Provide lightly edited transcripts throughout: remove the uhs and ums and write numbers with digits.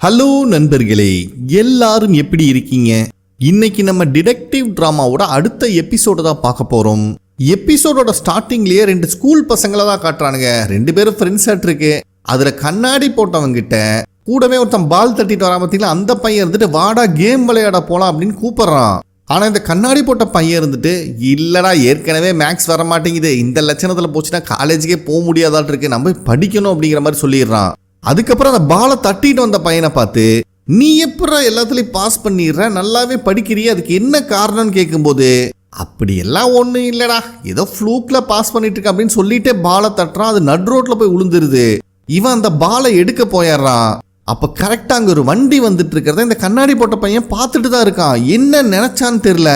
Hello நண்பர்களே, எல்லாரும் எப்படி இருக்கீங்க? இன்னைக்கு நம்ம டிடெக்டிவ் டிராமாவோட அடுத்த எபிசோட தான் பார்க்க போறோம். எபிசோடோட ஸ்டார்டிங்லயே ரெண்டு ஸ்கூல் பசங்களை தான் காட்டுறானுங்க. ரெண்டு பேரும் ஃப்ரெண்ட்ஸ் இருக்கு. அதுல கண்ணாடி போட்டவங்க கிட்ட கூடவே ஒருத்தன் பால் தட்டிட்டு வரா பார்த்தீங்களா, அந்த பையன் இருந்துட்டு வாடா கேம் விளையாட போலாம் அப்படின்னு கூப்பிடுறான். ஆனா இந்த கண்ணாடி போட்ட பையன் இருந்துட்டு இல்லடா, ஏற்கனவே மேக்ஸ் வர மாட்டேங்குது, இந்த லட்சணத்துல போச்சுன்னா காலேஜுக்கே போக முடியாதாட்டு இருக்கு, நம்ம படிக்கணும் அப்படிங்கிற மாதிரி சொல்லிடுறான். அதுக்கப்புறம் அந்த பாலை தட்டிட்டு வந்த பையனை பார்த்து, நீ எப்படா எல்லாத்துலயும் பாஸ் பண்ணிடுற, நல்லாவே படிக்கிறிய, அதுக்கு என்ன காரணம்னு கேட்கும்போது, அப்படி எல்லாம் ஒன்றும் இல்லடா, ஏதோ ஃப்ளூக்ல பாஸ் பண்ணிட்டு இருக்க அப்படின்னு சொல்லிட்டே பாலை தட்டுறான். அது நடு ரோட்ல போய் விழுந்துருது. இவன் அந்த பாலை எடுக்க போயிடுறான். அப்ப கரெக்டா அங்க ஒரு வண்டி வந்துட்டு இருக்கிறத இந்த கண்ணாடி போட்ட பையன் பார்த்துட்டு தான் இருக்கான். என்ன நினைச்சான்னு தெரியல.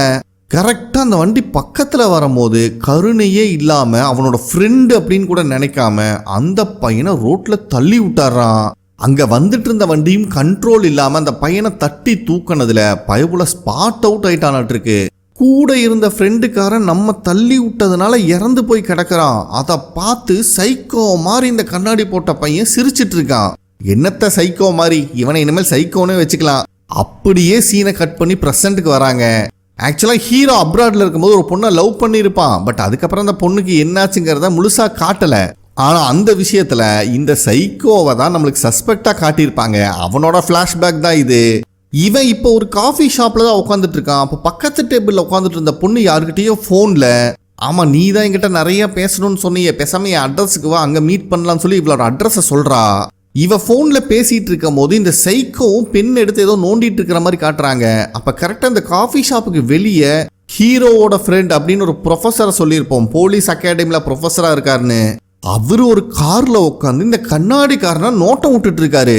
கரெக்டா அந்த வண்டி பக்கத்துல வரும்போது கருணையே இல்லாம அவனோட ஃப்ரெண்டு அப்படின்னு கூட நினைக்காம அந்த பையனை ரோட்ல தள்ளி விட்டாரான். அங்க வந்துட்டு இருந்த வண்டியும் கண்ட்ரோல் இல்லாம அந்த பையனை தட்டி தூக்கினதுல பயபுல ஸ்பாட் அவுட் ஆயிட்டானாட்டு இருக்கு. கூட இருந்த ஃப்ரெண்டுக்காரன் நம்ம தள்ளி விட்டதுனால இறந்து போய் கிடக்குறான். அதை பார்த்து சைக்கோ மாதிரி இந்த கண்ணாடி போட்ட பையன் சிரிச்சிட்டு இருக்கான். என்னத்த சைக்கோ மாதிரி, இவனை இனிமேல் சைக்கோனே வச்சுக்கலாம். அப்படியே சீனை கட் பண்ணி பிரசன்ட்டுக்கு வராங்க. ஆக்சுவலாக ஹீரோ அப்ராட்ல இருக்கும்போது ஒரு பொண்ணை லவ் பண்ணியிருப்பான். பட் அதுக்கப்புறம் அந்த பொண்ணுக்கு என்னாச்சுங்கிறத முழுசா காட்டலை. ஆனால் அந்த விஷயத்தில் இந்த சைக்கோவை தான் நம்மளுக்கு சஸ்பெக்டாக காட்டியிருப்பாங்க. அவனோட ஃப்ளாஷ்பேக் தான் இது. இவன் இப்போ ஒரு காஃபி ஷாப்பில் தான் உட்காந்துட்டு இருக்கான். அப்போ பக்கத்து டேபிளில் உட்காந்துட்டு இருந்த பொண்ணு யாருக்கிட்டேயோ ஃபோனில், ஆமாம் நீ தான் என்கிட்ட நிறைய பேசணும்னு சொன்னீங்க, பேசாம என் அட்ரஸுக்கு வா, அங்கே மீட் பண்ணலாம்னு சொல்லி இவளோட அட்ரஸை சொல்கிறா. இவ போன்ல பேசிட்டு இருக்கும் போது இந்த சைக்கோவும் பெண் எடுத்து ஏதோ நோண்டிட்டு இருக்கிற மாதிரி காட்டுறாங்க. அப்ப கரெக்டா இந்த காஃபி ஷாப்புக்கு வெளியே ஹீரோவோட ஃப்ரெண்ட் அப்படின்னு ஒரு ப்ரொஃபஸரை சொல்லியிருப்போம், போலீஸ் அகாடமில ப்ரொஃபஸரா இருக்காருன்னு. அவரு ஒரு கார்ல உட்காந்து இந்த கண்ணாடிக்காரனா நோட்டம் விட்டுட்டு இருக்காரு.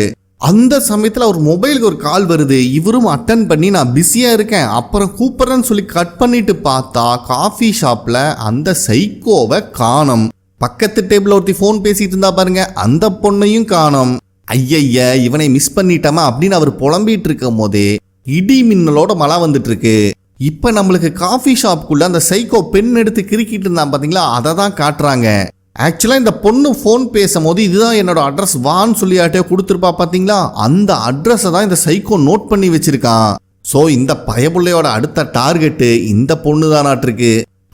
அந்த சமயத்துல அவர் மொபைலுக்கு ஒரு கால் வருது. இவரும் அட்டன் பண்ணி நான் பிஸியா இருக்கேன் அப்புறம் கூப்பிடுறேன்னு சொல்லி கட் பண்ணிட்டு பார்த்தா காஃபி ஷாப்ல அந்த சைக்கோவை காணோம். பக்கத்து டேபிள் ஒருத்தி ஃபோன் பேசிட்டு இருந்தா பாருங்க, அந்த பொண்ணையும் காணோம். ஐயய்ய, இவனை மிஸ் பண்ணிட்டோமா அப்படின்னு அவர் புலம்பிட்டு இருக்கும் போதே இடி மின்னலோட மழை வந்துட்டு இருக்கு. இப்ப நம்மளுக்கு காஃபி ஷாப்புக்குள்ள அந்த சைக்கோ பெண் எடுத்து கிறுக்கிட்டு இருந்தான் பாத்தீங்களா, அதை தான் காட்டுறாங்க. ஆக்சுவலா இந்த பொண்ணு ஃபோன் பேசும்போது இதுதான் என்னோட அட்ரஸ் வான்னு சொல்லியாட்டே கொடுத்துருப்பா பாத்தீங்களா, அந்த அட்ரஸை தான் இந்த சைக்கோ நோட் பண்ணி வச்சிருக்கான். ஸோ இந்த பயபுள்ளையோட அடுத்த டார்கெட்டு இந்த பொண்ணு தானாட்டிருக்கு.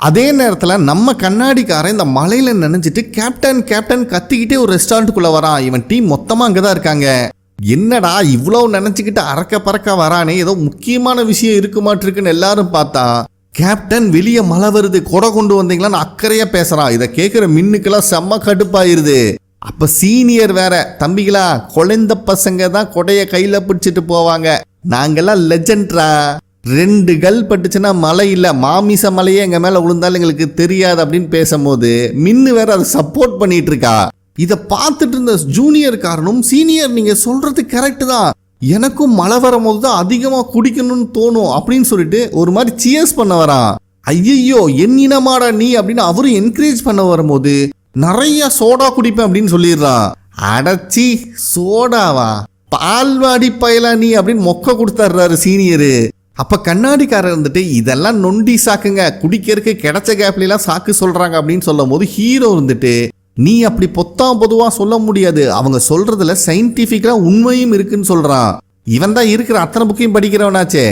அதே நேரத்தில் நம்ம கண்ணாடிக்காரன் இந்த மலையில நினைச்சிட்டு கேப்டன் கேப்டன் கத்திக்கிட்டே ஒரு ரெஸ்டாரண்ட்டுக்குள்ள வரான். இவன் டீம் மொத்தமா அங்கதான் இருக்காங்க. என்னடா இவ்வளவு நினைச்சுக்கிட்டு அறக்க பறக்க வரானே, ஏதோ முக்கியமான விஷயம் இருக்குமாட்டிருக்குன்னு எல்லாரும் பார்த்தா கேப்டன் வெளியே மழை வருது, கொடை கொண்டு வந்தீங்களான்னு அக்கறையா பேசுறான். இதை கேட்கிற மின்னுக்கெல்லாம் செம்ம கடுப்பாயிருது. அப்ப சீனியர் வேற, தம்பிகளா குழந்த பசங்க தான் கொடைய கையில பிடிச்சிட்டு போவாங்க, நாங்கெல்லாம் லெஜெண்ட்ரா, 2 கல் பட்டுச்சுன்னா மழை இல்லை, மாமிச மலையே எங்க மேல விழுந்தாலும் எங்களுக்கு தெரியாது அப்படின்னு பேசும்போது மின்னு வேற அதை சப்போர்ட் பண்ணிட்டு இருக்கா. இதை பார்த்துட்டு இருந்த ஜூனியர் காரனும், சீனியர் நீங்க சொல்றது கரெக்ட் தான், எனக்கும் மழை வரும்போது தான் அதிகமா குடிக்கணும்னு தோணும் அப்படின்னு சொல்லிட்டு ஒரு மாதிரி சியர்ஸ் பண்ண வரான். ஐயோ என்னினமாடா நீ அப்படின்னு அவரும் என்கரேஜ் பண்ண வரும்போது நிறைய சோடா குடிப்பேன் அப்படின்னு சொல்லிடுறான். அடச்சி சோடாவா, பால்வாடி பயலா நீ அப்படின்னு மொக்க கொடுத்துறாரு சீனியரு. அப்ப கண்ணாடிக்காரர் இருந்துட்டு இதெல்லாம் நொண்டி சாக்குங்க, குடிக்கிறதுக்கு கிடைச்ச கேப்லாம் சாக்கு சொல்றாங்க அப்படின்னு சொல்லும் போது ஹீரோ இருந்துட்டு நீ அப்படி பொத்தாம் பொதுவா சொல்ல முடியாது, அவங்க சொல்றதுல சயின்டிபிக்கா உண்மையும் இருக்குன்னு சொல்றான். இவன் தான் இருக்கிற அத்தனை புக்கையும் படிக்கிறவனாச்சே.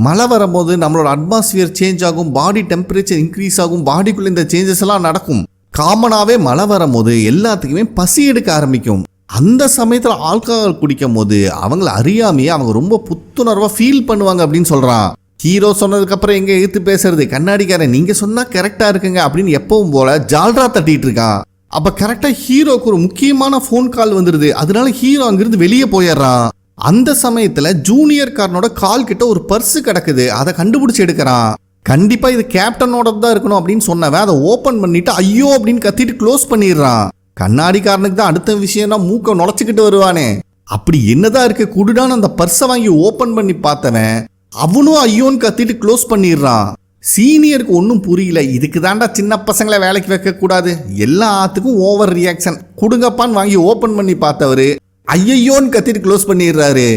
மழை வரும்போது நம்மளோட அட்மாஸ்பியர் சேஞ்ச் ஆகும், பாடி டெம்பரேச்சர் இன்க்ரீஸ் ஆகும், பாடிக்குள்ள இந்த சேஞ்சஸ் எல்லாம் நடக்கும். காமனாவே மழை வரும்போது எல்லாத்துக்குமே பசி எடுக்க ஆரம்பிக்கும். அந்த சமயத்துல ஆல்கஹால் குடிக்கும் போது அவங்கள அறியாமையே அவங்க ரொம்ப புத்துணர்வா ஃபீல் பண்ணுவாங்க அப்படின்னு சொல்றான். ஹீரோ சொன்னதுக்கு அப்புறம் எங்க எடுத்து பேசுறது, கண்ணாடிக்காரன் நீங்க சொன்னா கரெக்டா இருக்குங்க அப்படின்னு எப்பவும் போல ஜால்ரா தட்டிட்டு இருக்கான். அப்ப கரெக்டா ஹீரோக்கு ஒரு முக்கியமான போன் கால் வந்துருது. அதனால ஹீரோ அங்கிருந்து வெளியே போயிடுறான். அந்த சமயத்துல ஜூனியர் காரனோட கால் கிட்ட ஒரு பர்ஸ் கிடக்குது, அதை கண்டுபிடிச்சு எடுக்கிறான். கண்டிப்பா இது கேப்டனோட தான் இருக்கணும் அப்படின்னு சொன்னவன் அதை ஓபன் பண்ணிட்டு ஐயோ அப்படின்னு கத்திட்டு க்ளோஸ் பண்ணிடுறான். கண்ணாடிக்காரனுக்கு தான் அடுத்த விஷயம்னா மூக்க நுழைச்சுக்கிட்டு வருவானே, அப்படி என்னதான் இருக்கு குடுடான்னு அந்த பர்ஸை வாங்கி ஓபன் பண்ணி பார்த்தவன் அவனும் ஐயோன்னு கத்திட்டு க்ளோஸ் பண்ணிடுறான். சீனியருக்கு ஒன்றும் புரியல, இதுக்கு தாண்டா சின்ன பசங்களை வேலைக்கு வைக்க கூடாது, எல்லாத்துக்கும் ஓவர் ரியாக்ஷன் கொடுங்கப்பான்னு வாங்கி ஓபன் பண்ணி பார்த்தவரு ஐயோன்னு கத்திட்டு க்ளோஸ் பண்ணிடுறாரு.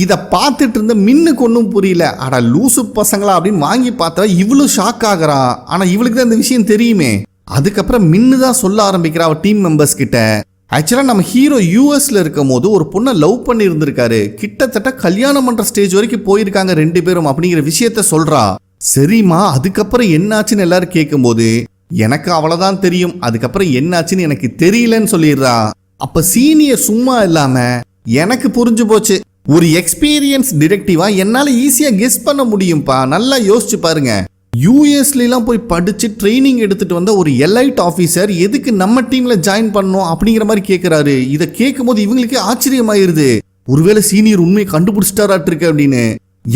இதை பார்த்துட்டு இருந்த மின்னுக்கு ஒன்றும் புரியல, அட லூசு பசங்களா அப்படின்னு வாங்கி பார்த்தவ இவ்வளவு ஷாக் ஆகுறான். ஆனா இவளுக்கு தான் இந்த விஷயம் தெரியுமே. அதுக்கப்புறம் மின்னு தான் சொல்ல ஆரம்பிக்கிறா அவ டீம் மெம்பர்ஸ் கிட்ட, ஆக்சுவலா நம்ம ஹீரோ யூஎஸ்ல இருக்கும் போது ஒரு பொண்ணை லவ் பண்ணி இருந்திருக்காரு. கிட்டத்தட்ட கல்யாணம் பண்ற ஸ்டேஜ் வரைக்கும் போயிருக்காங்க 2 பேரும் அப்படிங்கிற விஷயத்த சொல்றா. சரிம்மா அதுக்கப்புறம் என்னாச்சுன்னு எல்லாரும் கேட்கும்போது எனக்கு அவ்வளவுதான் தெரியும், அதுக்கப்புறம் என்னாச்சுன்னு எனக்கு தெரியலன்னு சொல்லிடுறா. அப்ப சீனியர் சும்மா இல்லாம எனக்கு புரிஞ்சு போச்சு, ஒரு எக்ஸ்பீரியன்ஸ் டிடெக்டிவா என்னால ஈஸியா கெஸ் பண்ண முடியும்பா, நல்லா யோசிச்சு பாருங்க. யூஎஸ்லாம் போய் படிச்சு ட்ரைனிங் எடுத்துட்டு வந்த ஒரு எலைட் ஆபீசர் எதுக்கு நம்ம டீம்ல ஜாயின் பண்ணணும் அப்படிங்கிற மாதிரி கேட்கிறாரு. இதை கேட்கும் போது இவங்களுக்கு ஆச்சரியமாயிருது, ஒருவேளை சீனியர் உண்மையை கண்டுபிடிச்சிட்டாராட்டு இருக்கு அப்படின்னு.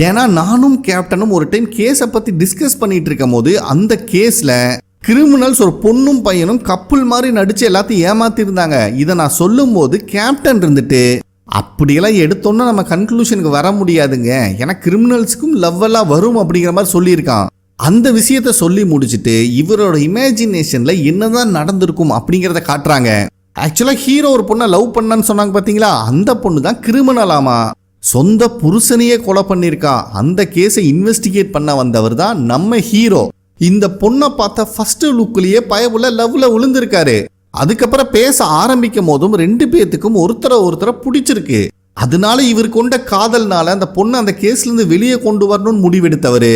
ஏன்னா நானும் கேப்டனும் ஒரு டைம் கேஸை பத்தி டிஸ்கஸ் பண்ணிட்டு இருக்கும் போது அந்த கேஸ்ல கிரிமினல்ஸ் ஒரு பொண்ணும் பையனும் கப்புள் மாதிரி நடிச்சு எல்லாத்தையும் ஏமாத்தி இருந்தாங்க. இதை நான் சொல்லும் போது கேப்டன் இருந்துட்டு அப்படியெல்லாம் எடுத்தோன்னா நம்ம கன்க்ளூஷனுக்கு வர முடியாதுங்க, ஏன்னா கிரிமினல்ஸுக்கும் லவ் எல்லாம் வரும் அப்படிங்கிற மாதிரி சொல்லியிருக்கான். அந்த விஷயத்த சொல்லி முடிச்சுட்டு இவரோட இமேஜினேஷன்ல என்னதான் நடந்திருக்கும் அப்படிங்கிறத காட்டுறாங்க. ஆக்சுவலா ஹீரோ ஒரு பொண்ணை லவ் பண்ணான்னு சொன்னாங்க பாத்தீங்களா, அந்த பொண்ணு தான் கிரிமினலாமா, சொந்த புருஷனையே கொலை பண்ணிருக்கா. அந்த கேஸை இன்வெஸ்டிகேட் பண்ண வந்தவர் தான் நம்ம ஹீரோ. இந்த பொண்ணை பார்த்த ஃபர்ஸ்ட் லுக்லயே பயவுல லவ்ல விழுந்திருக்காரு. அதுக்கப்புறம் பேச ஆரம்பிக்கும் போதும் 2 பேத்துக்கும் ஒருத்தரை பிடிச்சிருக்கு. அதனால இவர் கொண்ட காதல்னால அந்த பொண்ணை அந்த கேஸ்ல இருந்து வெளியே கொண்டு வரணும்னு முடிவெடுத்தவரு.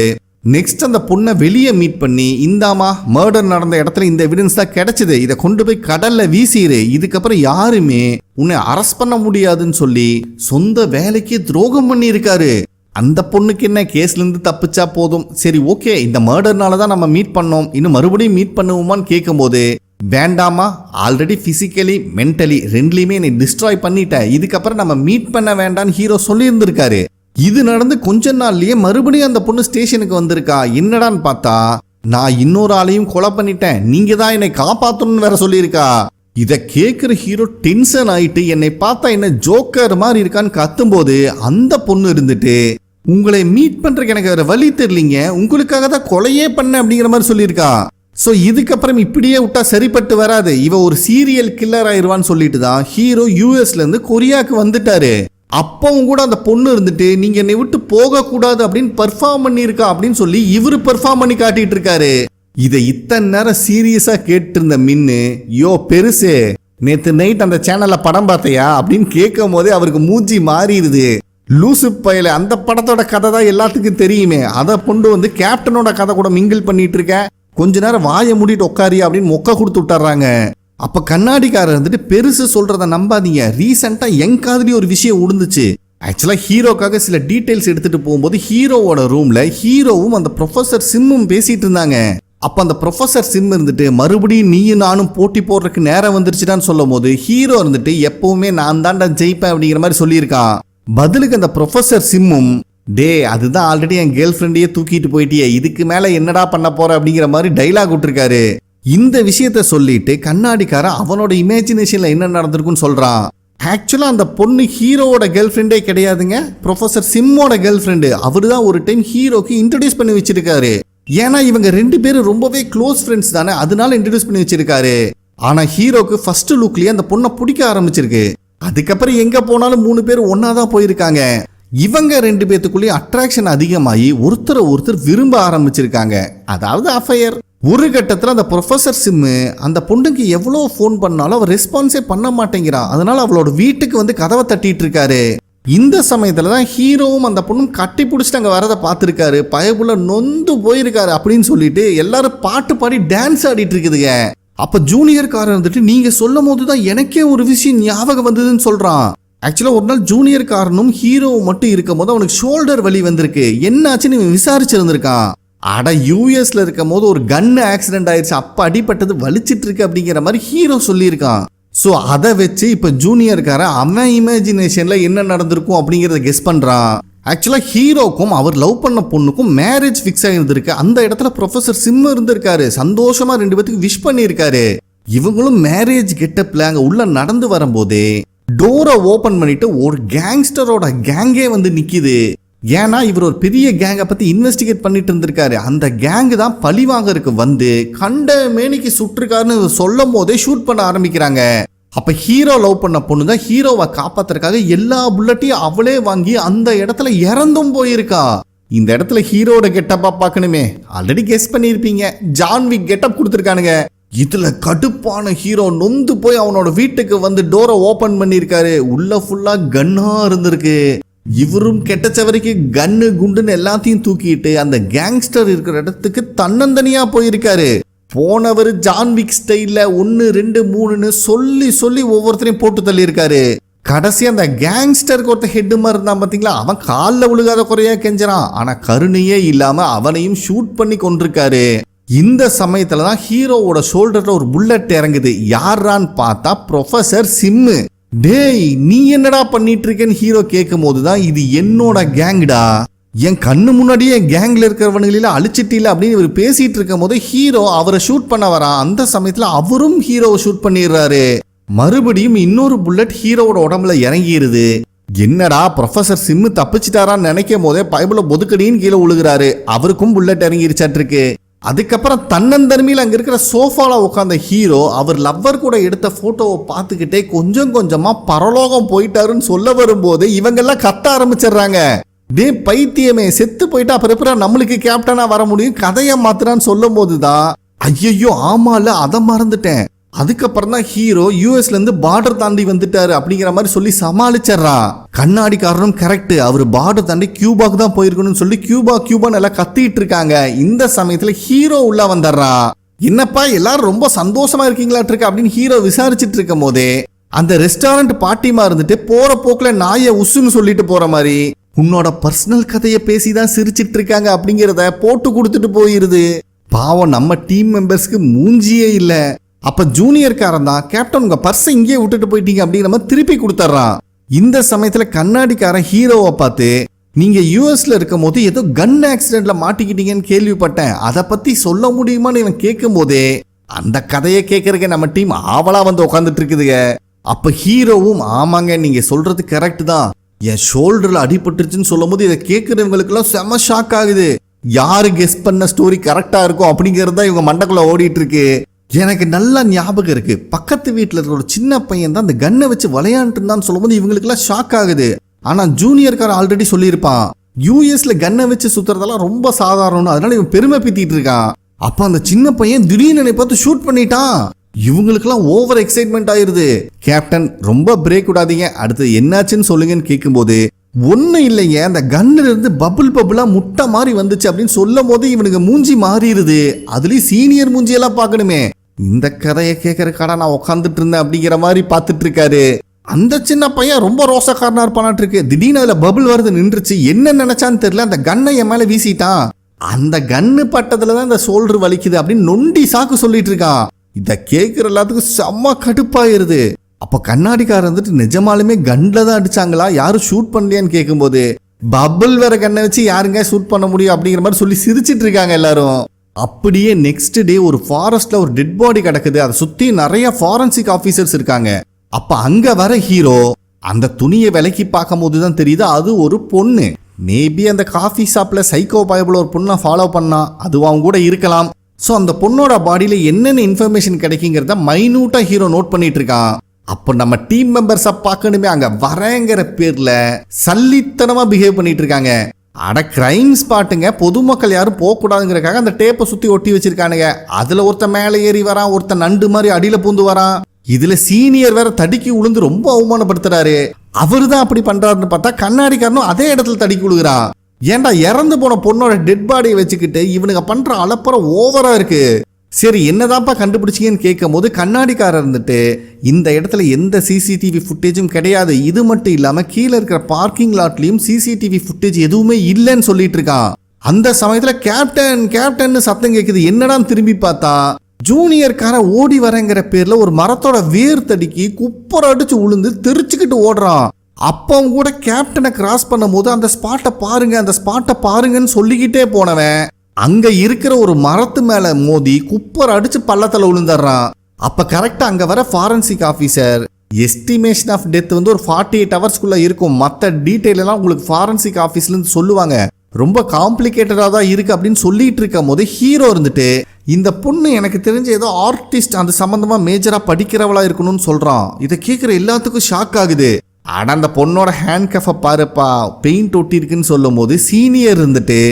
நெக்ஸ்ட் அந்த பொண்ணை வெளியே மீட் பண்ணி, இந்தாமா மர்டர் நடந்த இடத்துல இந்த எவிடன்ஸ் தான் கிடைச்சது, இதை கொண்டு போய் கடல்ல வீசிரு, இதுக்கப்புறம் யாருமே உன்னை அரெஸ்ட் பண்ண முடியாதுன்னு சொல்லி சொந்த வேலைக்கு துரோகம் பண்ணி இருக்காரு. அந்த பொண்ணுக்கு என்ன, கேஸ்ல இருந்து தப்பிச்சா போதும், சரி ஓகே இந்த மர்டர்னால தான் நம்ம மீட் பண்ணோம், இன்னும் மறுபடியும் மீட் பண்ணுவோமான்னு கேட்கும் போது வேண்டாமா, ஆல்ரெடி பிசிக்கலி மென்டலி ரெண்டுலையுமே என்னை டிஸ்ட்ராய் பண்ணிட்டேன், இதுக்கப்புறம் நம்ம மீட் பண்ண வேண்டான்னு ஹீரோ சொல்லி இருந்திருக்காரு. இது நடந்து கொஞ்ச நாள்லயே மறுபடியும் அந்த பொண்ணு ஸ்டேஷனுக்கு வந்திருக்கா. என்னடான்னு பார்த்தா நான் இன்னொரு ஆளையும் கொலை பண்ணிட்டேன், நீங்க தான் என்னை காப்பாத்தணும்னு வேற சொல்லியிருக்கா. இதை கேட்கிற ஹீரோ டென்ஷன் ஆயிட்டு என்னை பார்த்தா என்ன ஜோக்கர் மாதிரி இருக்கான்னு கத்தும்போது அந்த பொண்ணு இருந்துட்டு உங்களை மீட் பண்றதுக்கு எனக்கு வேற வழி தெரியலீங்க, உங்களுக்காக தான் கொலையே பண்ண அப்படிங்கிற மாதிரி சொல்லியிருக்கா. ஸோ இதுக்கப்புறம் இப்படியே விட்டா சரிப்பட்டு வராது, இவ ஒரு சீரியல் கில்லர் ஆயிடுவான்னு சொல்லிட்டு தான் ஹீரோ யூஎஸ்ல இருந்து கொரியாவுக்கு வந்துட்டாரு. அப்பவும் கூட அந்த பொண்ணு இருந்துட்டு நீங்க என்னை விட்டு போக கூடாது அப்படின்னு பெர்ஃபார்ம் பண்ணியிருக்கா அப்படின்னு சொல்லி இவரு பெர்ஃபார்ம் பண்ணி காட்டிட்டு இருக்காரு. இதை இத்தனை நேரம் சீரியஸா கேட்டு இருந்த மின்னு, யோ பெருசு நேத்து நைட் அந்த சேனல்ல படம் பார்த்தையா அப்படின்னு கேட்கும் போதே அவருக்கு மூஞ்சி மாறிடுது. லூசு பயல, அந்த படத்தோட கதை தான் எல்லாத்துக்கும் தெரியுமே, அதை கொண்டு வந்து கேப்டனோட கதை கூட மிங்கிள் பண்ணிட்டு இருக்க, கொஞ்ச நேரம் வாயை மூடிட்டு உட்காரியா அப்படின்னு மொக்க கொடுத்து விட்டுறாங்க. அப்ப கண்ணாடிக்காரர் வந்துட்டு பெருசு சொல்றத நம்பாதீங்க, ரீசெண்டா என் காதுலயே ஒரு விஷயம் உடுந்துச்சு. ஆக்சுவலா ஹீரோக்காக சில டீடைல்ஸ் எடுத்துட்டு போகும்போது ஹீரோவோட ரூம்ல ஹீரோவும் அந்த ப்ரொஃபசர் சிம்மும் பேசிட்டு இருந்தாங்க. அப்ப அந்த ப்ரொஃபசர் சிம் இருந்துட்டு மறுபடியும் நீயும் நானும் போட்டி போடுறதுக்கு நேரம் வந்துருச்சுடான்னு சொல்லும் போது ஹீரோ இருந்துட்டு எப்பவுமே நான் தாண்டா ஜெயிப்பேன் அப்படிங்கிற மாதிரி சொல்லியிருக்கான். பதிலுக்கு அந்த ப்ரொஃபசர் சிம்மும், டே அதுதான் ஆல்ரெடி என் கேர்ள் ஃப்ரெண்டையே தூக்கிட்டு போயிட்டியே, இதுக்கு மேல என்னடா பண்ண போற அப்படிங்கிற மாதிரி டைலாக் விட்டுருக்காரு. இந்த விஷயத்த சொல்லிட்டு கண்ணாடிக்காரன் அவனோட இமேஜினேஷன்ல என்ன நடந்திருக்குன்னு சொல்றான். ஆக்சுவலா அந்த பொண்ணு ஹீரோவோட கேர்ள் ஃப்ரெண்டே கிடையாதுங்க, ப்ரொஃபசர் சிம்மோட கேர்ள் ஃப்ரெண்டு. அவரு தான் ஒரு டைம் ஹீரோக்கு இன்ட்ரோடியூஸ் பண்ணி வச்சிருக்காரு. ஏன்னா இவங்க 2 பேரும் ரொம்பவே க்ளோஸ் ஃப்ரெண்ட்ஸ் தானே, அதனால இன்ட்ரோடியூஸ் பண்ணி வச்சிருக்காரு. ஆனா ஹீரோக்கு ஃபர்ஸ்ட் லுக்லயே அந்த பொண்ணை பிடிக்க ஆரம்பிச்சிருக்கு. அதுக்கப்புறம் எங்க போனாலும் 3 பேர் ஒன்னாதான் போயிருக்காங்க. இவங்க 2 பேத்துக்குள்ளேயும் அட்ராக்ஷன் அதிகமாகி ஒருத்தர் விரும்ப ஆரம்பிச்சிருக்காங்க, அதாவது அஃபையர். ஒரு கட்டத்தில் அந்த ப்ரொஃபசர் சிம்மு அந்த பொண்ணுக்கு எவ்வளோ ஃபோன் பண்ணாலும் அவர் ரெஸ்பான்ஸே பண்ண மாட்டேங்கிறான். அதனால அவளோட வீட்டுக்கு வந்து கதவை தட்டிட்டு இருக்காரு. இந்த சமயத்துல தான் ஹீரோவும் அந்த பொண்ணும் கட்டி பிடிச்சிட்டு அங்கே வரதை பார்த்துருக்காரு. பயப்புல நொந்து போயிருக்காரு அப்படின்னு சொல்லிட்டு எல்லாரும் பாட்டு பாடி டான்ஸ் ஆடிட்டு இருக்குதுங்க. அப்ப ஜூனியர் காரன் வந்துட்டு நீங்க சொல்லும் போது தான் எனக்கே ஒரு விஷயம் ஞாபகம் வந்ததுன்னு சொல்றான். ஆக்சுவலா ஒரு நாள் ஜூனியர் காரனும் ஹீரோவும் மட்டும் இருக்கும் போது அவனுக்கு ஷோல்டர் வலி வந்திருக்கு, என்னாச்சுன்னு விசாரிச்சிருந்திருக்கான். அட யூஎஸ்ல இருக்கும் போது ஒரு கன் ஆக்சிடென்ட் ஆயிடுச்சு, அப்ப அடிபட்டது வலிச்சிட்டு இருக்கு அப்படிங்கிற மாதிரி ஹீரோ சொல்லியிருக்கான். ஸோ அதை வச்சு இப்போ ஜூனியர்காரன் அவன் இமேஜினேஷன்ல என்ன நடந்திருக்கும் அப்படிங்கிறத கெஸ் பண்றான். ஆக்சுவலா ஹீரோக்கும் அவர் லவ் பண்ண பொண்ணுக்கும் மேரேஜ் ஃபிக்ஸ் ஆகிருந்திருக்கு. அந்த இடத்துல ப்ரொஃபசர் சிம் இருந்திருக்காரு, சந்தோஷமா 2 பேத்துக்கு விஷ் பண்ணியிருக்காரு. இவங்களும் மேரேஜ் கெட்டப்ல அங்க உள்ள நடந்து வரும்போதே டோரை ஓபன் பண்ணிட்டு ஒரு கேங்ஸ்டரோட கேங்கே வந்து நிக்குது. ஏன்னா இவர் ஒரு பெரிய கேங்கை பத்தி இன்வெஸ்டிகேட் பண்ணிட்டு இருந்திருக்காரு. அந்த கேங்கு தான் பழி வாங்கறதுக்கு வந்து கண்ட மேனிக்கு சுட்டிருக்காருன்னு சொல்லும் போதே ஷூட் பண்ண ஆரம்பிக்கிறாங்க. அப்ப ஹீரோ லவ் பண்ண பொண்ணு தான் ஹீரோவை காப்பாத்துறதுக்காக எல்லா புல்லட்டையும் அவளே வாங்கி அந்த இடத்துல இறந்தும் போயிருக்கா. இந்த இடத்துல ஹீரோட கெட்டப்பா பார்க்கணுமே, ஆல்ரெடி கெஸ் பண்ணியிருப்பீங்க, ஜான் விக் கெட்டப் கொடுத்துருக்கானுங்க. இதுல கடுப்பான ஹீரோ நொந்து போய் அவனோட வீட்டுக்கு வந்து டோரை ஓபன் பண்ணிருக்காரு. உள்ள ஃபுல்லா கன்னா இருந்திருக்கு. இவரும் கெட்டச்சவரைக்கு கன்னு குண்டுன்னு எல்லாத்தையும் தூக்கிட்டு அந்த கேங்ஸ்டர் இருக்கிற இடத்துக்கு தன்னந்தனியா போயிருக்காரு. போனவர் ஜான்விக் ஸ்டைல்ல 1 2 3ன்னு சொல்லி சொல்லி ஒவ்வொருத்தரையும் போட்டு தள்ளி இருக்காரு. கடைசி அந்த கேங்ஸ்டருக்கு ஒருத்த ஹெட் மாதிரி இருந்தான் பாத்தீங்களா, அவன் காலில் விழுகாத குறையா கெஞ்சான். ஆனா கருணையே இல்லாம அவனையும் ஷூட் பண்ணி கொண்டிருக்காரு. இந்த சமயத்துல தான் ஹீரோவோட ஷோல்டர்ல ஒரு புல்லட் இறங்குது. யாரான்னு பார்த்தா ப்ரொஃபசர் சிம்மு. டேய் நீ என்னடா பண்ணிட்டு இருக்கேன்னு ஹீரோ கேட்கும் போதுதான் இது என்னோட கேங்குடா, என் கண்ணு முன்னாடியே கேங்ல இருக்கிறவனுங்கள அழிச்சிட்டில அப்படின்னு இவர் பேசிட்டு இருக்கும் போது ஹீரோ அவரை ஷூட் பண்ண வரான். அந்த சமயத்துல அவரும் ஹீரோவை ஷூட் பண்ணிடுறாரு. மறுபடியும் இன்னொரு புல்லட் ஹீரோவோட உடம்புல இறங்கிடுது. என்னடா ப்ரொஃபசர் சிம்மு தப்பிச்சிட்டாரான்னு நினைக்கும் போதே பைபிள பொதுக்கடின்னு கீழே விழுகிறாரு. அவருக்கும் புல்லட் இறங்கிருச்சாட்டிருக்கு. அதுக்கப்புறம் தன்னந்தனிமையில் அங்க இருக்கிற சோஃபால உட்காந்த ஹீரோ அவர் லவ்வர் கூட எடுத்த போட்டோவை பார்த்துக்கிட்டே கொஞ்சம் கொஞ்சமா பரலோகம் போயிட்டாருன்னு சொல்ல வரும்போது இவங்கெல்லாம் கத்த ஆரம்பிச்சிடுறாங்க. டே பைத்தியமே, செத்து போயிட்டா அப்புறம் நம்மளுக்கு கேப்டனா வர முடியும், கதையை மாத்துறான்னு சொல்லும் போதுதான் ஐயோ ஆமால அதை மறந்துட்டேன். அதுக்கப்புறம் தான் ஹீரோ யூஎஸ்ல இருந்து பார்டர் தாண்டி வந்துட்டாரு அப்படிங்கிற மாதிரி சொல்லி சமாளிச்சிடறான். கண்ணாடிக்காரனும் கரெக்ட், அவர் பார்டர் தாண்டி கியூபாக்கு தான் போயிருக்கணும்னு சொல்லி கியூபான்னு எல்லாம் கத்திட்டு இருக்காங்க. இந்த சமயத்துல ஹீரோ உள்ள வந்துடுறான். என்னப்பா எல்லாரும் ரொம்ப சந்தோஷமா இருக்கீங்களாட்டு அப்படின்னு ஹீரோ விசாரிச்சுட்டு இருக்கும் போதே அந்த ரெஸ்டாரண்ட் பாட்டிமா இருந்துட்டு போற போக்குல நாயை உசுன்னு சொல்லிட்டு போற மாதிரி உன்னோட பர்சனல் கதையை பேசிதான் சிரிச்சிட்டு இருக்காங்க அப்படிங்கிறத போட்டு கொடுத்துட்டு போயிருது. பாவம் நம்ம டீம் மெம்பர்ஸ்க்கு மூஞ்சியே இல்ல. அப்ப ஜூனியர்காரன் தான் கேப்டன் உங்க பர்ஸை இங்கே விட்டுட்டு போயிட்டீங்க அப்படின்னு நம்ம திருப்பி கொடுத்துட்றான். இந்த சமயத்துல கண்ணாடிக்காரன் ஹீரோவை பார்த்து நீங்க யூஎஸ்ல இருக்கும் போது ஏதோ கன் ஆக்சிடென்ட்ல மாட்டிக்கிட்டீங்கன்னு கேள்விப்பட்டேன், அதை பத்தி சொல்ல முடியுமான்னு இவன் கேட்கும் போதே அந்த கதையை கேட்கறதுக்கு நம்ம டீம் ஆவலா வந்து உட்காந்துட்டு இருக்குதுங்க. அப்ப ஹீரோவும் ஆமாங்க நீங்க சொல்றது கரெக்ட் தான், என் ஷோல்டர்ல அடிபட்டுருச்சுன்னு சொல்லும் போது இதை கேட்கறவங்களுக்கு எல்லாம் செம ஷாக் ஆகுது. யாரு கெஸ் பண்ண ஸ்டோரி கரெக்டா இருக்கும் அப்படிங்கிறது தான் இவங்க மண்டக்குள்ள ஓடிட்டு இருக்கு. எனக்கு நல்லா ஞாபகம் இருக்கு, பக்கத்து வீட்டில் இருக்கிற ஒரு சின்ன பையன் தான் அந்த கன்னை வச்சு விளையாண்டு இருந்தான்னு சொல்லும்போது இவங்களுக்கு எல்லாம் ஷாக் ஆகுது. ஆனா ஜூனியர்கார ஆல்ரெடி சொல்லியிருப்பான் யூஎஸ்ல கன்னை வச்சு சுத்துறதெல்லாம் ரொம்ப சாதாரணம், அதனால இவன் பெருமை பீத்திட்டு இருக்கான். அப்ப அந்த சின்ன பையன் திடீர்னு பார்த்து ஷூட் பண்ணிட்டான். இவங்களுக்கெல்லாம் ஓவர் எக்ஸைட்மெண்ட் ஆயிருது. கேப்டன் ரொம்ப பிரேக் விடாதீங்க, அடுத்து என்னாச்சுன்னு சொல்லுங்கன்னு கேட்கும்போது ஒன்னும் இல்லைங்க, அந்த கன்னுல இருந்து பபுளா முட்டை மாதிரி வந்துச்சு அப்படின்னு சொல்லும் போது இவனுக்கு மூஞ்சி மாறிடுது. அதுலயும் சீனியர் மூஞ்சி எல்லாம் பார்க்கணுமே, இந்த கதையை கேட்கறக்காடா நான் உட்காந்துட்டு இருந்தேன் அப்படிங்கிற மாதிரி பார்த்துட்டு இருக்காரு. அந்த சின்ன பையன் ரொம்ப ரோசக்காரனா இருப்பானாட்டு இருக்கு. திடீர்னு அதுல பபுள் வருது, நின்றுச்சு. என்ன நினைச்சான்னு தெரியல, அந்த கன்னை என் மேல வீசிட்டான். அந்த கன்னு பட்டதுலதான் இந்த ஷோல்டர் வலிக்குது அப்படின்னு நொண்டி சாக்கு சொல்லிட்டு இருக்கான். இத கேட்கிற எல்லாத்துக்கும் செம்ம கடுப்பாயிருது. அப்ப கண்ணாடிக்காரர் வந்துட்டு நிஜமாலுமே கன்ல தான் அடிச்சாங்களா, யாரும் ஷூட் பண்ணலையான்னு கேட்கும்போது பபுள் வேற கண்ணை வச்சு யாருங்க ஷூட் பண்ண முடியும் அப்படிங்கிற மாதிரி சொல்லி சிரிச்சிட்டு இருக்காங்க எல்லாரும். அப்படியே நெக்ஸ்ட் டே ஒரு ஃபாரஸ்ட்ல ஒரு டெட் பாடி கிடக்குது, அதை சுத்தி நிறைய ஃபாரன்சிக் ஆபீசர்ஸ் இருக்காங்க. அப்ப அங்க வர ஹீரோ அந்த துணியை விலைக்கு பார்க்கும் போதுதான் தெரியுது அது ஒரு பொண்ணு. மேபி அந்த காஃபி ஷாப்ல சைக்கோ பயபுல ஒரு பொண்ணை ஃபாலோ பண்ணா, அதுவும் அவங்க கூட இருக்கலாம். ஸோ அந்த பொண்ணோட பாடியில என்னென்ன இன்ஃபர்மேஷன் கிடைக்குங்கிறத மைனூட்டா ஹீரோ நோட் பண்ணிட்டு இருக்கான். அப்போ நம்ம டீம் மெம்பர்ஸை பார்க்கணுமே, அங்க வரேங்கிற பேர்ல சல்லித்தனமா பிஹேவ் பண்ணிட்டு இருக்காங்க. அட கிரைம் ஸ்பாட்டுங்க, பொதுமக்கள் யாரும் போகக்கூடாதுங்கிறக்காக அந்த டேப்பை சுத்தி ஒட்டி வச்சிருக்கானுங்க. அதுல ஒருத்தன் மேலே ஏறி வரான், ஒருத்தன் நண்டு மாதிரி அடியில பூந்து வரான். இதுல சீனியர் வேற தடுக்கி உளுந்து ரொம்ப அவமானப்படுத்துறாரு. அவரு தான் அப்படி பண்றாருன்னு பார்த்தா கண்ணாடிக்காரனும் அதே இடத்துல தடுக்கி விழுகிறான். ஏன்டா இறந்து போன பொண்ணோட டெட் பாடியை வச்சுக்கிட்டு இவனுங்க பண்ற அலப்பறம் ஓவரா இருக்கு. சரி என்னதான்ப்பா கண்டுபிடிச்சிங்கன்னு கேட்கும் போது கண்ணாடிக்காரர் இருந்துட்டு இந்த இடத்துல எந்த சிசிடிவி ஃபுட்டேஜும் கிடையாது, இது மட்டும் இல்லாம கீழே இருக்கிற பார்க்கிங் லாட்லயும் சிசிடிவி ஃபுட்டேஜ் எதுவுமே இல்லைன்னு சொல்லிட்டு இருக்கான். அந்த சமயத்துல கேப்டன் கேப்டன் சத்தம் கேட்குது. என்னடான்னு திரும்பி பார்த்தா ஜூனியர்கார ஓடி வரங்கிற பேர்ல ஒரு மரத்தோட வேர் தடுக்கி குப்பரை அடிச்சு உளுந்து தெரிச்சுக்கிட்டு ஓடுறான். அப்போ கூட கேப்டனை கிராஸ் பண்ணும் போது அந்த ஸ்பாட்டை பாருங்க அந்த ஸ்பாட்டை பாருங்கன்னு சொல்லிக்கிட்டே போனவன் அங்க இருக்கிற ஒரு மரத்து மேல மோதி குப்பரை அடிச்சு பள்ளத்துல விழுந்துடுறான். அப்ப கரெக்டா அங்க வர forensic officer estimation of death வந்து ஒரு 48 ஹவர்ஸ்க்குள்ள இருக்கும், மற்ற டீட்டெயில் எல்லாம் உங்களுக்கு ஃபாரன்சிக் ஆபீஸ்ல இருந்து சொல்லுவாங்க, ரொம்ப காம்ப்ளிகேட்டடா தான் இருக்கு அப்படின்னு சொல்லிட்டு இருக்கும் போது ஹீரோ இருந்துட்டு இந்த பொண்ணு எனக்கு தெரிஞ்ச ஏதோ ஆர்டிஸ்ட் அந்த சம்பந்தமா மேஜரா படிக்கிறவளா இருக்கணும்னு சொல்றான். இதை கேட்கிற எல்லாத்துக்கும் ஷாக் ஆகுது. ஆனா அந்த பொண்ணோட ஹேண்ட் கஃபை பாருப்பா பெயிண்ட் ஒட்டி இருக்குன்னு சொல்லும் போது சீனியர் இருந்துட்டு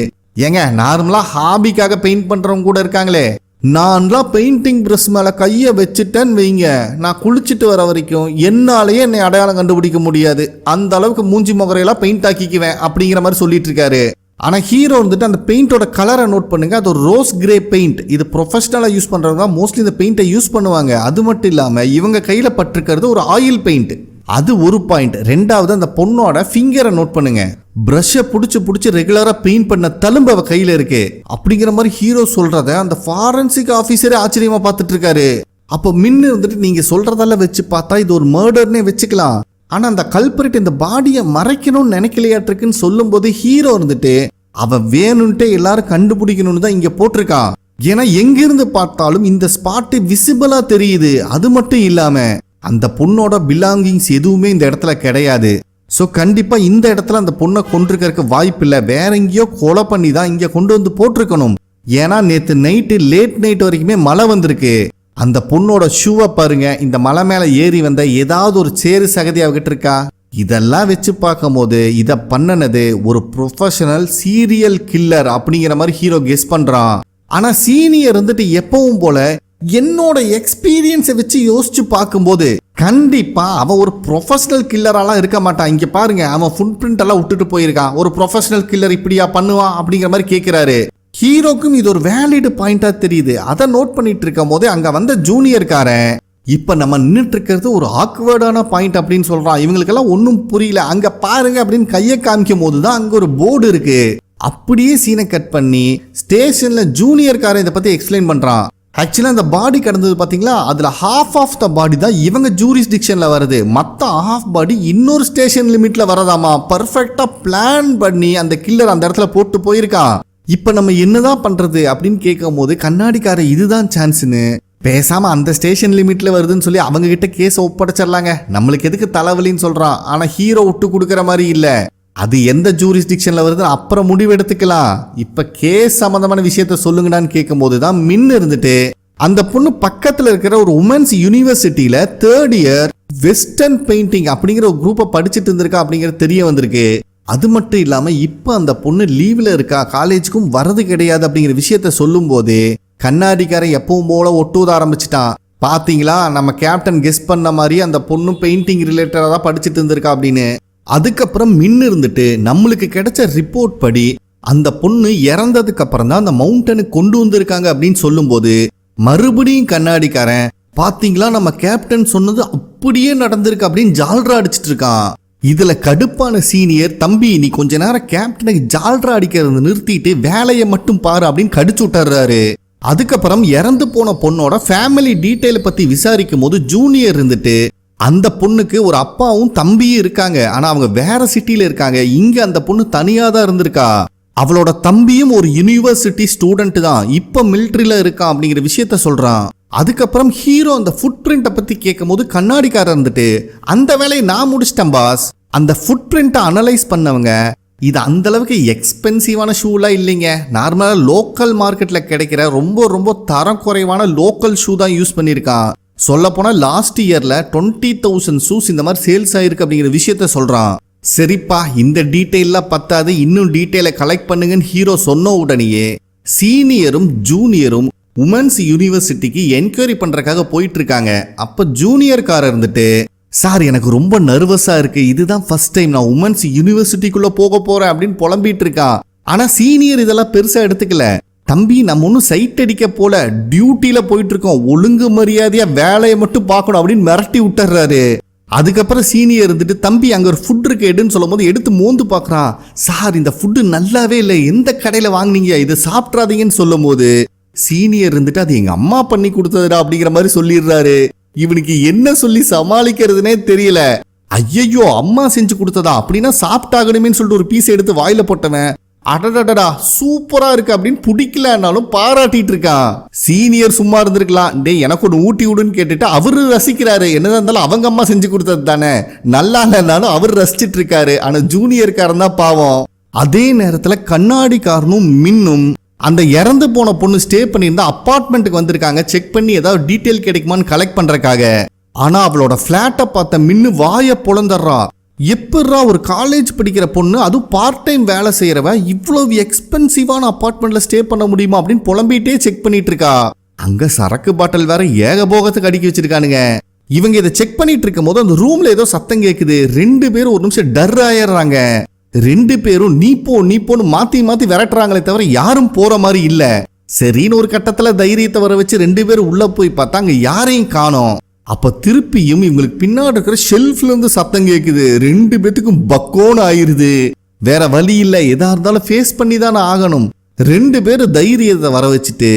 ஏங்க நார்மலா ஹாபிக்காக பெயிண்ட் பண்றவங்க கூட இருக்காங்களே, நான்லாம் பெயிண்டிங் ப்ரஷ் மேலே கையை வச்சுட்டேன்னு வைங்க, நான் குளிச்சுட்டு வர வரைக்கும் என்னாலேயே என்னை அடையாளம் கண்டுபிடிக்க முடியாது, அந்த அளவுக்கு மூஞ்சி முகரையெல்லாம் பெயிண்ட் ஆக்கிக்குவேன் அப்படிங்கிற மாதிரி சொல்லிட்டு இருக்காரு. ஆனால் ஹீரோ வந்துட்டு அந்த பெயிண்டோட கலரை நோட் பண்ணுங்க, அது ஒரு ரோஸ் கிரே பெயிண்ட். இது ப்ரொஃபஷனலாக யூஸ் பண்ணுறவங்க மோஸ்ட்லி இந்த பெயிண்ட்டை யூஸ் பண்ணுவாங்க. அது மட்டும் இல்லாமல் இவங்க கையில் பட்டிருக்கிறது ஒரு ஆயில் பெயிண்ட். அது ஒரு பாயிண்ட். ரெண்டாவது, அந்த பொண்ணோட ஃபிங்கரை நோட் பண்ணுங்க, பிரஷை பிடிச்சி ரெகுலராக பெயிண்ட் பண்ண தழும்பு அவ கையில் இருக்கு அப்படிங்கிற மாதிரி ஹீரோ சொல்றத அந்த ஃபாரன்சிக் ஆஃபீஸரே ஆச்சரியமா பார்த்துட்டு இருக்காரு. அப்போ மின்னு வந்துட்டு நீங்க சொல்றதெல்லாம் வச்சு பார்த்தா இது ஒரு மர்டர்னே வச்சுக்கலாம். ஆனா அந்த கல்பரேட் இந்த பாடியை மறைக்கணும்னு நினைக்கலையாட்டிருக்குன்னு சொல்லும் போது ஹீரோ இருந்துட்டு அவன் வேணும்ட்டே எல்லாரும் கண்டுபிடிக்கணும்னு தான் இங்க போட்டிருக்கான். ஏன்னா எங்கிருந்து பார்த்தாலும் இந்த ஸ்பாட்டு விசிபிளா தெரியுது. அது மட்டும் இல்லாம அந்த பொண்ணோட பிலாங்கிங்ஸ் எதுவுமே இந்த இடத்துல கிடையாது. ஸோ கண்டிப்பா இந்த இடத்துல அந்த பொண்ணை கொண்டிருக்கிறதுக்கு வாய்ப்பு இல்லை. வேற எங்கேயோ கொலை பண்ணி தான் இங்க கொண்டு வந்து போட்டிருக்கணும். ஏன்னா நேற்று நைட்டு லேட் நைட் வரைக்குமே மழை வந்திருக்கு. அந்த பொண்ணோட ஷூவை பாருங்க, இந்த மலை மேல ஏறி வந்த ஏதாவது ஒரு சேரு சகதி அவகிட்ட இருக்கா? இதெல்லாம் வச்சு பார்க்கும் போது இதை பண்ணனது ஒரு ப்ரொஃபஷனல் சீரியல் கில்லர் அப்படிங்கிற மாதிரி ஹீரோ கெஸ் பண்றான். ஆனா சீனியர் வந்துட்டு எப்பவும் போல என்னோட எக்ஸ்பீரியன்ஸை வச்சு யோசிச்சு பார்க்கும்போது கண்டிப்பா அவன் ஒரு ப்ரொஃபஷனல் கில்லராலாம் இருக்க மாட்டான். இங்க பாருங்க, அவன் ஃபுட் பிரிண்ட் எல்லாம் விட்டுட்டு போயிருக்கான். ஒரு ப்ரொஃபஷனல் கில்லர் இப்படியா பண்ணுவான் அப்படிங்கிற மாதிரி கேட்கிறாரு. ஹீரோக்கும் இது ஒரு வேலிட் பாயிண்டா தெரியுது. அதை நோட் பண்ணிட்டு இருக்கும் போது அங்க வந்த ஜூனியர்காரன் இப்ப நம்ம நின்றுட்டு இருக்கிறது ஒரு ஆக்வர்டான பாயிண்ட் அப்படின்னு சொல்றான். இவங்களுக்கெல்லாம் ஒன்றும் புரியல. அங்க பாருங்க அப்படின்னு கையை காமிக்கும் போதுதான் அங்க ஒரு போர்டு இருக்கு. அப்படியே சீனை கட் பண்ணி ஸ்டேஷன்ல ஜூனியர்காரன் இதை பத்தி எக்ஸ்பிளைன் பண்றான். ஆக்சுவலா அந்த பாடி கடந்தது பாத்தீங்களா, அதுல ஹாஃப் ஆஃப் த பாடி தான் இவங்க ஜூரிஸ்டிக்ஷன்ல வருது. மத்த ஹாஃப் பாடி இன்னொரு ஸ்டேஷன் லிமிட்ல வரதாமா. பர்ஃபெக்டா பிளான் பண்ணி அந்த கில்லர் அந்த இடத்துல போட்டு போயிருக்கான். இப்ப நம்ம என்னதான் பண்றது அப்படின்னு கேட்கும் போது கண்ணாடிக்கார இதுதான் சான்ஸ்னு பேசாம அந்த ஸ்டேஷன் லிமிட்ல வருதுன்னு சொல்லி அவங்க கிட்ட கேஸ் ஒப்படைச்சிடலாங்க, நம்மளுக்கு எதுக்கு தலைவலின்னு சொல்றான். ஆனா ஹீரோ விட்டு கொடுக்கற மாதிரி இல்ல. அது எந்த ஜூரிஸ்டிக்ஷன்ல வருதுன்னு அப்புறம் முடிவு எடுத்துக்கலாம். இப்ப கேஸ் சம்பந்தமான விஷயத்த சொல்லுங்கடான்னு கேட்கும் போதுதான் மின் இருந்துட்டு அந்த பொண்ணு பக்கத்துல இருக்கிற ஒரு உமன்ஸ் யூனிவர்சிட்டியில 3rd இயர் வெஸ்டர்ன் பெயிண்டிங் அப்படிங்கிற ஒரு குரூப்பை படிச்சுட்டு இருந்திருக்கா அப்படிங்கிறது தெரிய வந்திருக்கு. அது மட்டும் இல்லாம இப்ப அந்த பொண்ணு லீவ்ல இருக்கா, காலேஜுக்கும் வரது கிடையாது அப்படிங்கிற விஷயத்த சொல்லும் போது கண்ணாடிக்காரன் எப்பவும் போல ஒட்டுவத ஆரம்பிச்சிட்டான். பாத்தீங்களா, நம்ம கேப்டன் கெஸ் பண்ண மாதிரி அந்த பொண்ணு பெயிண்டிங் ரிலேட்டடா தான் படிச்சுட்டு இருந்திருக்கா அப்படின்னு. அதுக்கப்புறம் மின் இருந்துட்டு நம்மளுக்கு கிடைச்ச ரிப்போர்ட் படி அந்த பொண்ணு இறந்ததுக்கு அப்புறம் தான் அந்த மவுண்டனுக்கு கொண்டு வந்திருக்காங்க அப்படின்னு சொல்லும் போது மறுபடியும் கண்ணாடிக்காரன் பாத்தீங்களா நம்ம கேப்டன் சொன்னது அப்படியே நடந்திருக்கு அப்படின்னு ஜால்ரா அடிச்சிட்டு இருக்கான். இதுல கடுப்பான சீனியர், தம்பி நீ கொஞ்ச நேரம் கேப்டனுக்கு ஜால்ரா அடிக்கிறத நிறுத்திட்டு வேலையை மட்டும் பாரு அப்படின்னு கடிச்சு விட்டுறாரு. அதுக்கப்புறம் இறந்து போன பொண்ணோட ஃபேமிலி டீட்டெயில் பத்தி விசாரிக்கும் போது ஜூனியர் இருந்துட்டு அந்த பொண்ணுக்கு ஒரு அப்பாவும் தம்பியும் இருக்காங்க, ஆனா அவங்க வேற சிட்டில இருக்காங்க. இங்க அந்த பொண்ணு தனியா தான் இருந்திருக்கா. அவளோட தம்பியும் ஒரு யூனிவர்சிட்டி ஸ்டூடெண்ட் தான், இப்ப மிலிட்டரியில இருக்கான் அப்படிங்கிற விஷயத்த சொல்றான். அதுக்கப்புறம் ஹீரோ அந்த ஃபுட் பிரிண்ட்டை பத்தி கேட்கும் போது கண்ணாடிக்காரர் இருந்துட்டு அந்த வேலையை நான் முடிச்சிட்டேன் பாஸ். அந்த ஃபுட் பிரிண்ட்டை அனலைஸ் பண்ணவங்க இது அந்த அளவுக்கு எக்ஸ்பென்சிவான ஷூலாம் இல்லைங்க, நார்மலா லோக்கல் மார்க்கெட்ல கிடைக்கிற ரொம்ப ரொம்ப தரம் குறைவான லோக்கல் ஷூ தான் யூஸ் பண்ணியிருக்கான். சொல்ல போனா லாஸ்ட் இயர்ல 20,000 ஷூஸ் இந்த மாதிரி சேல்ஸ் ஆயிருக்கு அப்படிங்கிற விஷயத்த சொல்றான். சரிப்பா, இந்த டீட்டெயிலாம் பத்தாது, இன்னும் டீட்டெயிலை கலெக்ட் பண்ணுங்கன்னு ஹீரோ சொன்ன உடனேயே சீனியரும் ஜூனியரும் உமன்ஸ் யூனிவர்சிட்டிக்கு என்கொயரி பண்றதுக்காக போயிட்டு இருக்காங்க. அப்ப ஜூனியர் கார இருந்துட்டு, சார் எனக்கு ரொம்ப நர்வஸா இருக்கு, இதுதான் ஃபர்ஸ்ட் டைம் நான் உமன்ஸ் யூனிவர்சிட்டிக்குள்ள போக போறேன் அப்படின்னு புலம்பிட்டு இருக்கான். ஆனா சீனியர் இதெல்லாம் பெருசா எடுத்துக்கல. தம்பி நம்ம ஒன்னும் சைட் அடிக்க போல, டியூட்டியில போயிட்டு இருக்கோம், ஒழுங்கு மரியாதையா வேலையை மட்டும் பார்க்கணும் அப்படின்னு மிரட்டி விட்டுறாரு. அதுக்கப்புறம் சீனியர் இருந்துட்டு தம்பி அங்க ஒரு ஃபுட் இருக்கு எடுன்னு சொல்லும் போது எடுத்து மோந்து பாக்குறான். சார் இந்த ஃபுட்டு நல்லாவே இல்லை, எந்த கடையில வாங்கினீங்க, இதை சாப்பிட்றாதீங்கன்னு சொல்லும் போது சீனியர் இருந்துட்டு அது எங்க அம்மா பண்ணி கொடுத்ததுடா அப்படிங்கிற மாதிரி சொல்லிடுறாரு. இவனுக்கு என்ன சொல்லி சமாளிக்கிறதுனே தெரியல. ஐயோ அம்மா செஞ்சு கொடுத்ததா அப்படின்னா சாப்பிட்டாகணுமேன்னு சொல்லிட்டு ஒரு பீஸ் எடுத்து வாயில போட்டவன் அடடடா சூப்பரா இருக்கு அப்படின்னு பிடிக்கலன்னாலும் பாராட்டிட்டு இருக்கான். சீனியர் சும்மா இருந்திருக்கலாம், டே எனக்கு ஒன்று ஊட்டி விடுன்னு கேட்டுட்டு அவரு ரசிக்கிறாரு. என்னதான் இருந்தாலும் அவங்க அம்மா செஞ்சு கொடுத்தது தானே, நல்லா இல்லைன்னாலும் அவர் ரசிச்சிட்டு இருக்காரு. ஆனா ஜூனியர்காரன் தான் பாவம். அதே நேரத்துல கண்ணாடிக்காரனும் மின்னும் அந்த இறந்து போன பொண்ணு ஸ்டே பண்ணியிருந்தா அப்பார்ட்மெண்ட்டுக்கு வந்திருக்காங்க, செக் பண்ணி ஏதாவது டீட்டெயில் கிடைக்குமான்னு கலெக்ட் பண்றதுக்காக. ஆனா அவளோட பிளாட்டை பார்த்த மின்னு வாய பொழந்துடுறா. எப்படா ஒரு காலேஜ் படிக்கிற பொண்ணு, அதுவும் பார்ட் டைம் வேலை செய்யறவ, இவ்வளவு எக்ஸ்பென்சிவான அபார்ட்மெண்ட்ல ஸ்டே பண்ண முடியுமா அப்படின்னு புலம்பிட்டே செக் பண்ணிட்டு இருக்கா. அங்க சரக்கு பாட்டில் வேற ஏகபோகத்துக்கு அடுக்கி வச்சிருக்கானுங்க. இவங்க இதை செக் பண்ணிட்டு இருக்கும் போது அந்த ரூம்ல ஏதோ சத்தம் கேக்குது. 2 பேரும் ஒரு நிமிஷம் டர் ஆயிடுறாங்க. 2 பேரும் நீ போன்னு மாத்தி மாத்தி விரட்டுறாங்களே தவிர யாரும் போற மாதிரி இல்ல. சரின்னு ஒரு கட்டத்துல தைரியத்தை வர வச்சு 2 பேரும் உள்ள போய் பார்த்தா அங்க யாரையும் காணோம். அப்ப திருப்பியும் இவங்களுக்கு பின்னாடி இருக்கிற ஷெல்ஃப்ல இருந்து சத்தம் கேக்குது. 2 பேத்துக்கும் பக்கோன்னு ஆயிருது. வேற வழி இல்ல, எதா இருந்தாலும் ஃபேஸ் பண்ணி தானே ஆகணும். 2 பேரும் தைரியத்தை வர வச்சுட்டு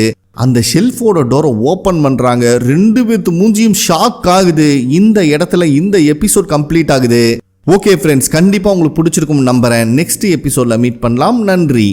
அந்த ஷெல்ஃபோட டோரை ஓபன் பண்றாங்க. 2 பேத்து மூஞ்சியும் ஷாக் ஆகுது. இந்த இடத்துல இந்த எபிசோட் கம்ப்ளீட் ஆகுது. ஓகே ஃப்ரெண்ட்ஸ், கண்டிப்பா உங்களுக்கு பிடிச்சிருக்கும் நம்புறேன். நெக்ஸ்ட் எபிசோட்ல மீட் பண்ணலாம். நன்றி.